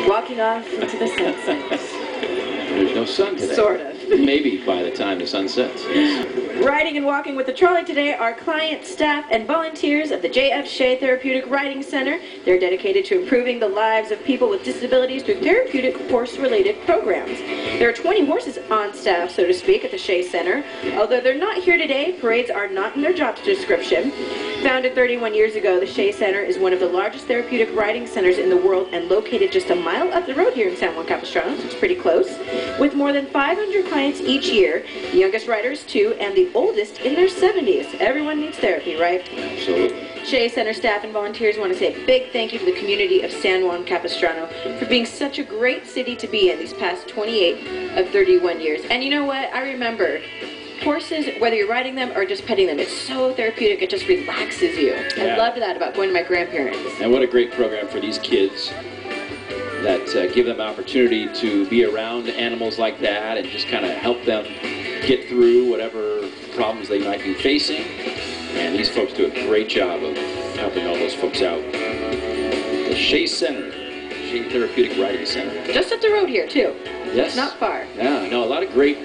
Walking off into the sunset. There's no sun today. Sort of. Maybe by the time the sun sets. Yes. Riding and walking with the trolley today are clients, staff, and volunteers of the J.F. Shea Therapeutic Riding Center. They're dedicated to improving the lives of people with disabilities through therapeutic horse-related programs. There are 20 horses on staff, so to speak, at the Shea Center. Although they're not here today, parades are not in their job description. Founded 31 years ago, the Shea Center is one of the largest therapeutic riding centers in the world and located just a mile up the road here in San Juan Capistrano, so it's pretty close. With more than 500 clients each year, the youngest riders 2 and the oldest in their 70s. Everyone needs therapy, right? Absolutely. Shea Center staff and volunteers want to say a big thank you to the community of San Juan Capistrano for being such a great city to be in these past 28 of 31 years. And you know what? I remember horses, whether you're riding them or just petting them, it's so therapeutic, it just relaxes you. Yeah. I loved that about going to my grandparents. And what a great program for these kids that give them opportunity to be around animals like that and just kind of help them get through whatever problems they might be facing. And these folks do a great job of helping all those folks out. The Shea Center, Shea Therapeutic Riding Center. Just up the road here, too. Yes. Not far. Yeah, no, a lot of great